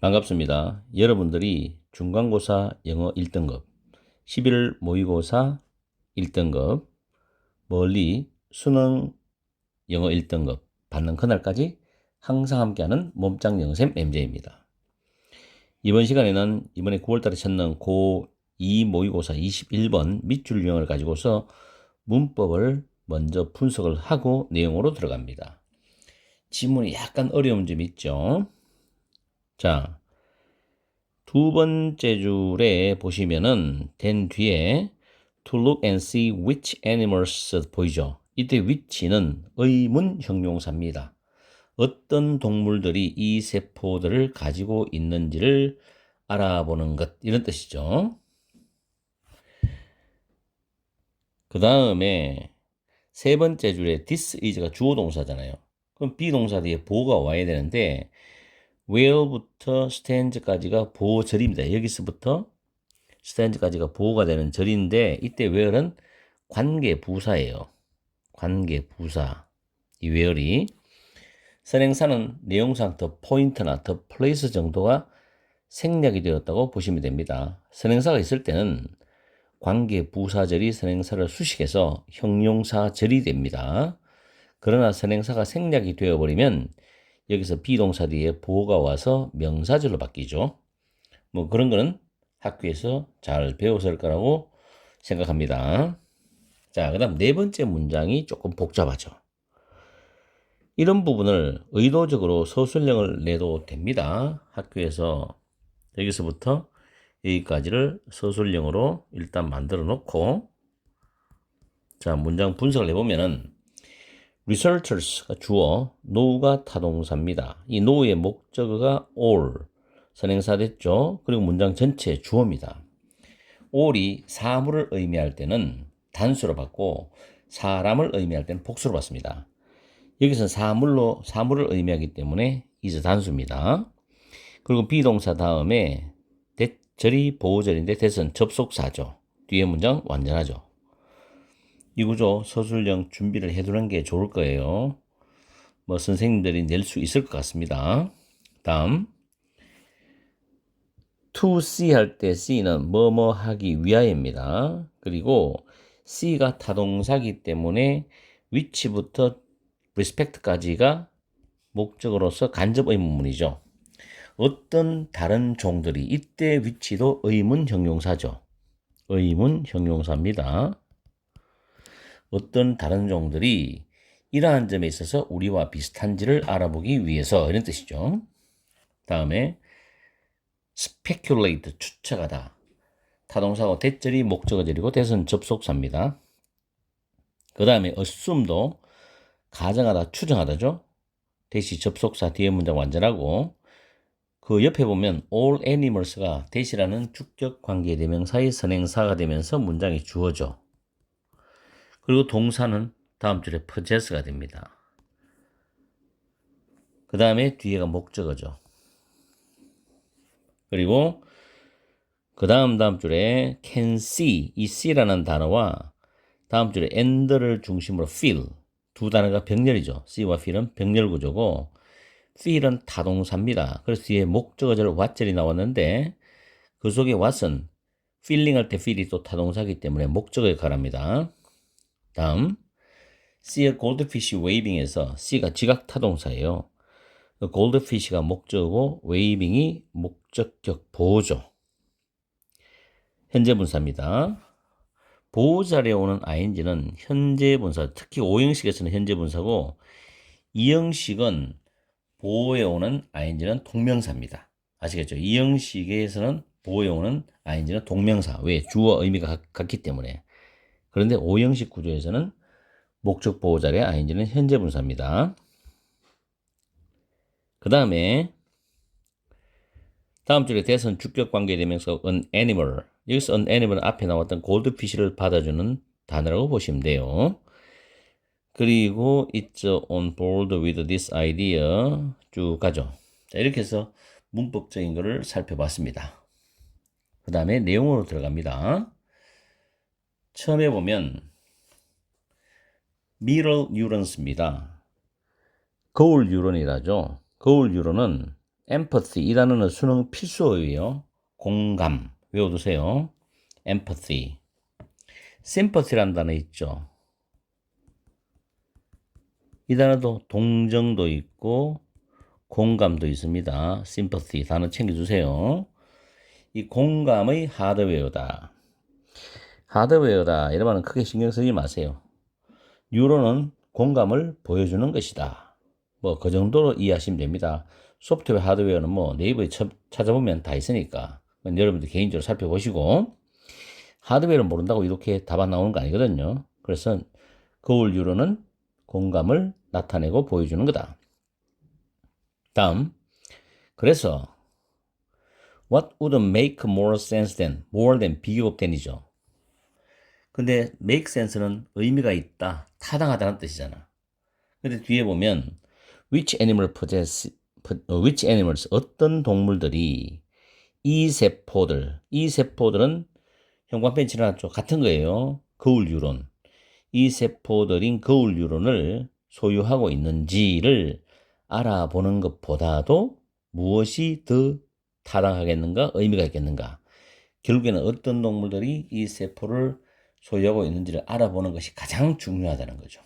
반갑습니다. 여러분들이 중간고사 영어 1등급, 11월 모의고사 1등급, 멀리 수능 영어 1등급 받는 그날까지 항상 함께하는 몸짱 영어쌤 MJ입니다. 이번 시간에는 이번에 9월달에 찾는 고2 모의고사 21번 밑줄 유형을 가지고서 문법을 먼저 분석을 하고 내용으로 들어갑니다. 지문이 약간 어려운 점이 있죠. 자, 두 번째 줄에 보시면은 된 뒤에 to look and see which animals 보이죠? 이때 which는 의문 형용사입니다. 어떤 동물들이 이 세포들을 가지고 있는지를 알아보는 것, 이런 뜻이죠. 그 다음에 세 번째 줄에 this is가 주어 동사잖아요. 그럼 비동사 뒤에 보호가 와야 되는데 where부터 stand까지가 보호절입니다. 여기서부터 stand까지가 보호가 되는 절인데 이때 where는 관계부사예요. 관계부사. 이 where이 선행사는 내용상 the point나 the place 정도가 생략이 되었다고 보시면 됩니다. 선행사가 있을 때는 관계부사절이 선행사를 수식해서 형용사절이 됩니다. 그러나 선행사가 생략이 되어버리면 여기서 비동사 뒤에 보호가 와서 명사절로 바뀌죠. 뭐 그런 거는 학교에서 잘 배웠을 거라고 생각합니다. 자, 그 다음 네 번째 문장이 조금 복잡하죠. 이런 부분을 의도적으로 서술형을 내도 됩니다. 학교에서 여기서부터 여기까지를 서술형으로 일단 만들어 놓고, 자, 문장 분석을 해보면은 researchers가 주어, know가 타동사입니다. 이 know의 목적어가 all, 선행사 됐죠. 그리고 문장 전체 주어입니다. all이 사물을 의미할 때는 단수로 받고 사람을 의미할 때는 복수로 받습니다. 여기서 사물을 의미하기 때문에 is 단수입니다. 그리고 비동사 다음에 대절이 보호절인데 that은 접속사죠. 뒤에 문장 완전하죠. 이 구조 서술형 준비를 해두는 게 좋을 거예요. 뭐 선생님들이 낼 수 있을 것 같습니다. 다음 to see 할 때 C는 뭐뭐 하기 위하여입니다. 그리고 C가 타동사기 때문에 which부터 respect까지가 목적으로서 간접 의문문이죠. 어떤 다른 종들이, 이때 which도 의문 형용사죠. 의문 형용사입니다. 어떤 다른 종들이 이러한 점에 있어서 우리와 비슷한지를 알아보기 위해서, 이런 뜻이죠. 다음에 speculate, 추측하다. 타동사고 대절이 목적어절이고 that은 접속사입니다. 그 다음에 assume도 가정하다, 추정하다죠. 대시 접속사 뒤에 문장 완전하고, 그 옆에 보면 all animals가 대시라는 주격 관계 대명사의 선행사가 되면서 문장이 주어져. 그리고 동사는 다음 줄에 possess가 됩니다. 그 다음에 뒤에가 목적어죠. 그리고 그 다음 줄에 can see, 이 see라는 단어와 다음 줄에 and를 중심으로 feel, 두 단어가 병렬이죠. see와 feel은 병렬 구조고, feel은 타동사입니다. 그래서 뒤에 목적어절 what절이 나왔는데 그 속에 what은 feeling 할 때 feel이 또 타동사이기 때문에 목적어에 가랍니다. 다음 see a goldfish waving에서 see가 지각 타동사예요. goldfish가 목적어고 waving이 목적격 보호죠. 현재 분사입니다. 보호자리에 오는 ing는 현재 분사, 특히 5형식에서는 현재 분사고 2형식은 보호에 오는 ing는 동명사입니다. 아시겠죠? 2형식에서는 보호에 오는 ing는 동명사. 왜? 주어 의미가 같기 때문에. 그런데 5형식 구조에서는 목적 보호자리에 ing는 현재 분사입니다. 그 다음에 다음 줄에 대선 주격 관계 대명사 an animal. 여기서 an animal은 앞에 나왔던 골드피쉬를 받아주는 단어라고 보시면 돼요. 그리고 it's on board with this idea 쭉 가죠. 자, 이렇게 해서 문법적인 거를 살펴봤습니다. 그 다음에 내용으로 들어갑니다. 처음에 보면 mirror neurons입니다. 거울 뉴런이라죠. 거울 뉴런은 empathy 이 단어는 수능 필수어휘예요. 공감 외워두세요. empathy. sympathy라는 단어 있죠. 이 단어도 동정도 있고 공감도 있습니다. sympathy 단어 챙겨주세요. 이 공감의 하드웨어다. 하드웨어다. 이런 말은 크게 신경 쓰지 마세요. 뉴런은 공감을 보여주는 것이다. 뭐 그 정도로 이해하시면 됩니다. 소프트웨어, 하드웨어는 뭐 네이버에 찾아보면 다 있으니까 여러분들 개인적으로 살펴보시고 하드웨어를 모른다고 이렇게 답안 나오는 거 아니거든요. 그래서 거울 뉴런은 공감을 나타내고 보여주는 거다. 다음, 그래서 What would make more sense than, more than 비교급 than이죠. 근데 make sense는 의미가 있다, 타당하다는 뜻이잖아. 근데 뒤에 보면 which animals 어떤 동물들이 이 세포들은 형광펜 칠해놨죠. 같은 거예요. 거울 뉴런. 이 세포들인 거울 뉴런을 소유하고 있는지를 알아보는 것보다도 무엇이 더 타당하겠는가, 의미가 있겠는가. 결국에는 어떤 동물들이 이 세포를 소유하고 있는지를 알아보는 것이 가장 중요하다는 거죠.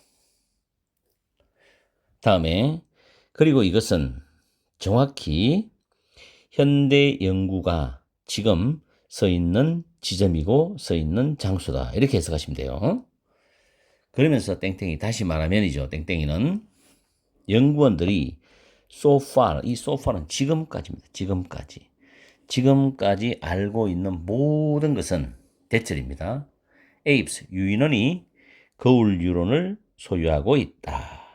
다음에 그리고 이것은 정확히 현대 연구가 지금 서 있는 지점이고 서 있는 장소다. 이렇게 해석하시면 돼요. 그러면서 땡땡이 다시 말하면이죠. 땡땡이는 연구원들이 so far, 이 so far는 지금까지입니다. 지금까지 알고 있는 모든 것은 대절입니다. apes, 유인원이 거울 뉴런을 소유하고 있다.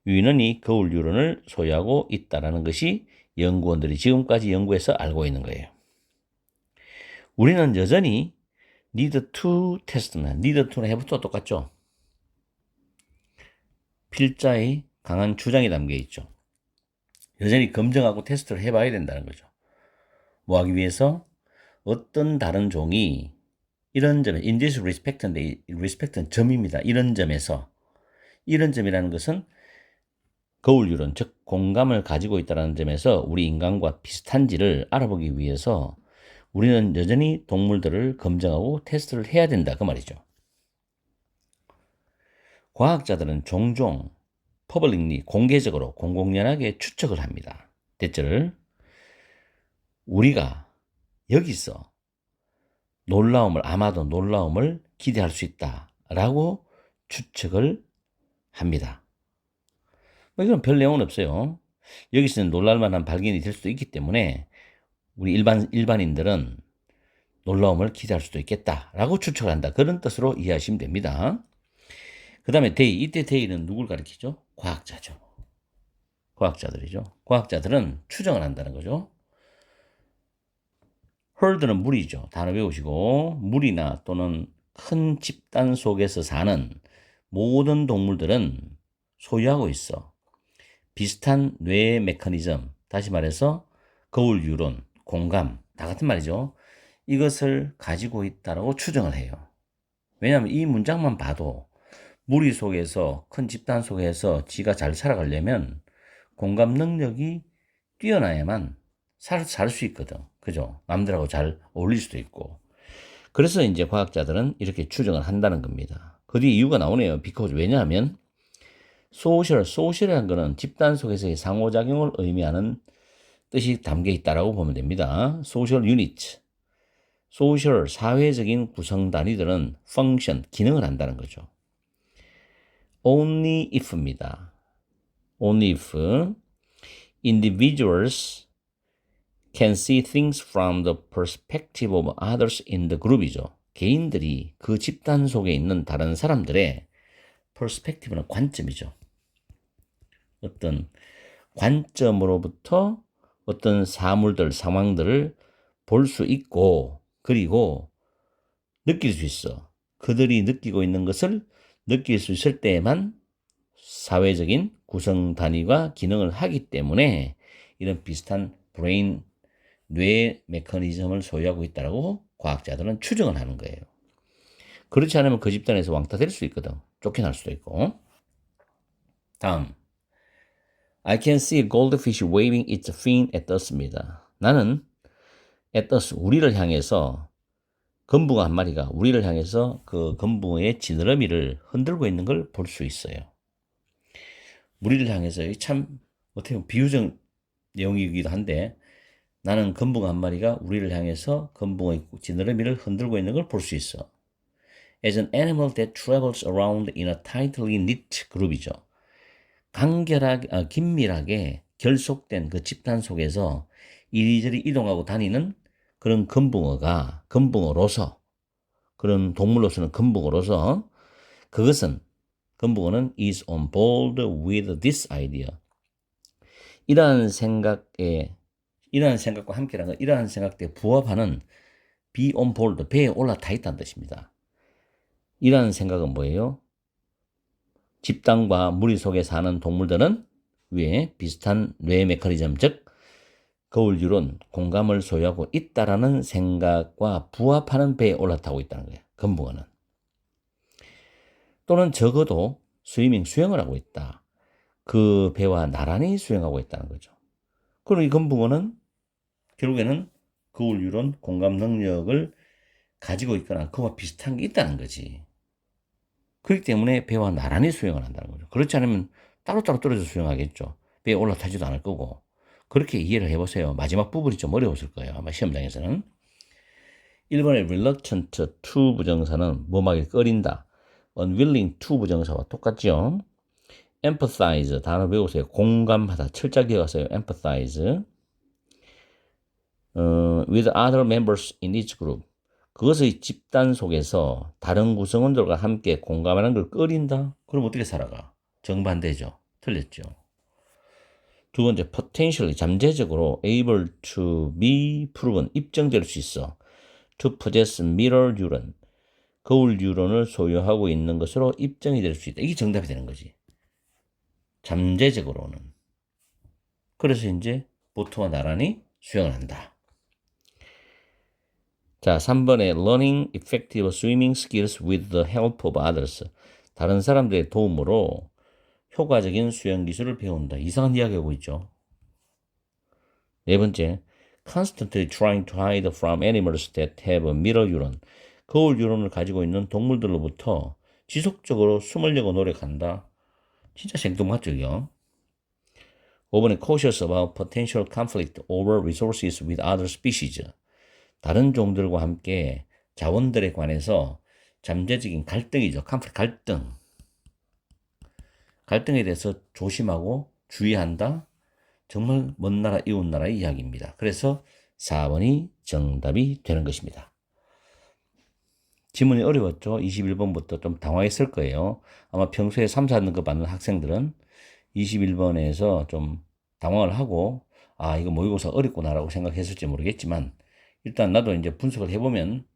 유인원이 거울 뉴런을 소유하고 있다는 것이 연구원들이 지금까지 연구해서 알고 있는 거예요. 우리는 여전히 need to test나 need to나 have도 똑같죠. 필자의 강한 주장이 담겨 있죠. 여전히 검증하고 테스트를 해봐야 된다는 거죠. 뭐 하기 위해서? 어떤 다른 종이 이런 점에 in this respect인데 respect는 점입니다. 이런 점에서 이런 점이라는 것은 거울 유론, 즉 공감을 가지고 있다는 점에서 우리 인간과 비슷한지를 알아보기 위해서 우리는 여전히 동물들을 검증하고 테스트를 해야 된다 그 말이죠. 과학자들은 종종 퍼블릭리 공개적으로 공공연하게 추측을 합니다. 대체를 우리가 여기서 아마도 놀라움을 기대할 수 있다라고 추측을 합니다. 뭐 이건 별 내용은 없어요. 여기서는 놀랄만한 발견이 될 수도 있기 때문에 우리 일반인들은 놀라움을 기대할 수도 있겠다라고 추측을 한다. 그런 뜻으로 이해하시면 됩니다. 그 다음에 데이, 이때 데이는 누굴 가리키죠? 과학자죠. 과학자들이죠. 과학자들은 추정을 한다는 거죠. herd는 무리죠. 단어 외우시고 무리나 또는 큰 집단 속에서 사는 모든 동물들은 소유하고 있어. 비슷한 뇌 메커니즘, 다시 말해서 거울 유론, 공감, 다 같은 말이죠. 이것을 가지고 있다고 추정을 해요. 왜냐하면 이 문장만 봐도 무리 속에서 큰 집단 속에서 지가 잘 살아가려면 공감 능력이 뛰어나야만 살 수 있거든. 그죠? 남들하고 잘 어울릴 수도 있고. 그래서 이제 과학자들은 이렇게 추정을 한다는 겁니다. 그 뒤에 이유가 나오네요. because 왜냐하면 소셜이라는 거는 집단 속에서의 상호작용을 의미하는 뜻이 담겨 있다라고 보면 됩니다. 소셜 유닛, 소셜 사회적인 구성 단위들은 function 기능을 한다는 거죠. only if입니다. only if individuals can see things from the perspective of others in the group이죠. 개인들이 그 집단 속에 있는 다른 사람들의 perspective는 관점이죠. 어떤 관점으로부터 어떤 사물들, 상황들을 볼 수 있고 그리고 느낄 수 있어. 그들이 느끼고 있는 것을 느낄 수 있을 때에만 사회적인 구성 단위가 기능을 하기 때문에 이런 비슷한 브레인, 뇌 메커니즘을 소유하고 있다고 과학자들은 추정을 하는 거예요. 그렇지 않으면 그 집단에서 왕따 될 수 있거든. 쫓겨날 수도 있고. 다음. I can see a goldfish waving its fin at us입니다. 나는 at us, 우리를 향해서 건붕어 한 마리가 우리를 향해서 그 건붕어의 지느러미를 흔들고 있는 걸 볼 수 있어요. 우리를 향해서 참 어떻게 보면 비유적 내용이기도 한데 나는 건붕어 한 마리가 우리를 향해서 건붕어의 지느러미를 흔들고 있는 걸 볼 수 있어. As an animal that travels around in a tightly knit group이죠. 긴밀하게 결속된 그 집단 속에서 이리저리 이동하고 다니는 그런 건붕어로서, 그런 동물로서는 건붕어로서, 건붕어는 is on board with this idea. 이러한 생각과 함께라는 건 이러한 생각에 부합하는 be on board, 배에 올라타 있다는 뜻입니다. 이러한 생각은 뭐예요? 집단과 무리 속에 사는 동물들은 위에 비슷한 뇌 메커니즘, 즉 거울 유론, 공감을 소유하고 있다라는 생각과 부합하는 배에 올라타고 있다는 거예요. 건붕어는. 또는 적어도 수영을 하고 있다. 그 배와 나란히 수영하고 있다는 거죠. 그럼 이 건붕어는 결국에는 거울 유론, 공감 능력을 가지고 있거나 그와 비슷한 게 있다는 거지. 그렇기 때문에 배와 나란히 수영을 한다는 거죠. 그렇지 않으면 따로따로 떨어져 수영하겠죠. 배에 올라타지도 않을 거고. 그렇게 이해를 해보세요. 마지막 부분이 좀 어려웠을 거예요. 아마 시험장에서는. 1번의 reluctant to 부정사는 뭐하기 꺼린다. unwilling to 부정사와 똑같죠. empathize 단어 배우세요. 공감하다. 철자 기억하세요. empathize. with other members in each group. 그것의 집단 속에서 다른 구성원들과 함께 공감하는 걸 꺼린다? 그럼 어떻게 살아가? 정반대죠. 틀렸죠. 두 번째, potentially, 잠재적으로 able to be proven, 입증될 수 있어. to possess mirror neuron, 거울 뉴런을 소유하고 있는 것으로 입증이 될 수 있다. 이게 정답이 되는 거지. 잠재적으로는. 그래서 이제 보트와 나란히 수영을 한다. 자, 3번에 learning effective swimming skills with the help of others. 다른 사람들의 도움으로 효과적인 수영 기술을 배운다. 이상한 이야기하고 있죠. 네 번째, constantly trying to hide from animals that have a mirror neuron. 거울 뉴런을 가지고 있는 동물들로부터 지속적으로 숨으려고 노력한다. 진짜 생뚱맞죠, 이거? 5번에 cautious about potential conflict over resources with other species. 다른 종들과 함께 자원들에 관해서 잠재적인 갈등이죠. 갈등에 대해서 조심하고 주의한다. 정말 먼 나라, 이웃 나라의 이야기입니다. 그래서 4번이 정답이 되는 것입니다. 지문이 어려웠죠? 21번부터 좀 당황했을 거예요. 아마 평소에 3, 4등급 받는 학생들은 21번에서 좀 당황을 하고 이거 모의고사 어렵구나라고 생각했을지 모르겠지만 일단 나도 이제 분석을 해보면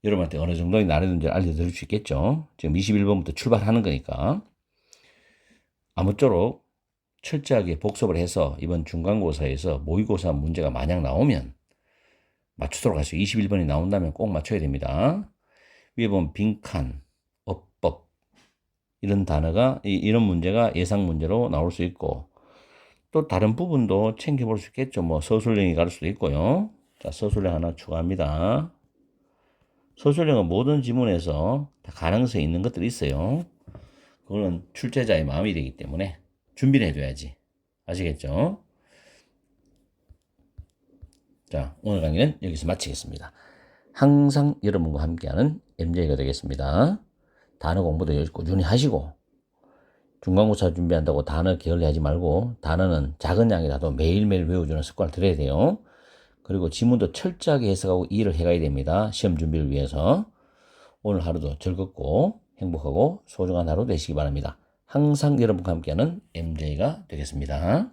여러분한테 어느 정도의 난이도인지 알려드릴 수 있겠죠. 지금 21번부터 출발하는 거니까 아무쪼록 철저하게 복습을 해서 이번 중간고사에서 모의고사 문제가 만약 나오면 맞추도록 하세요. 21번이 나온다면 꼭 맞춰야 됩니다. 위에 보면 빈칸, 어법 이런 단어가 이런 문제가 예상 문제로 나올 수 있고 또 다른 부분도 챙겨볼 수 있겠죠. 뭐 서술형이 갈 수도 있고요. 자, 서술형 하나 추가합니다. 서술형은 모든 지문에서 다 가능성이 있는 것들이 있어요. 그거는 출제자의 마음이 되기 때문에 준비를 해둬야지. 아시겠죠? 자, 오늘 강의는 여기서 마치겠습니다. 항상 여러분과 함께하는 MJ가 되겠습니다. 단어 공부도 꾸준히 하시고 중간고사 준비한다고 단어 게을리하지 말고 단어는 작은 양이라도 매일매일 외워주는 습관을 들여야 돼요. 그리고 지문도 철저하게 해석하고 이해를 해가야 됩니다. 시험 준비를 위해서. 오늘 하루도 즐겁고 행복하고 소중한 하루 되시기 바랍니다. 항상 여러분과 함께하는 MJ가 되겠습니다.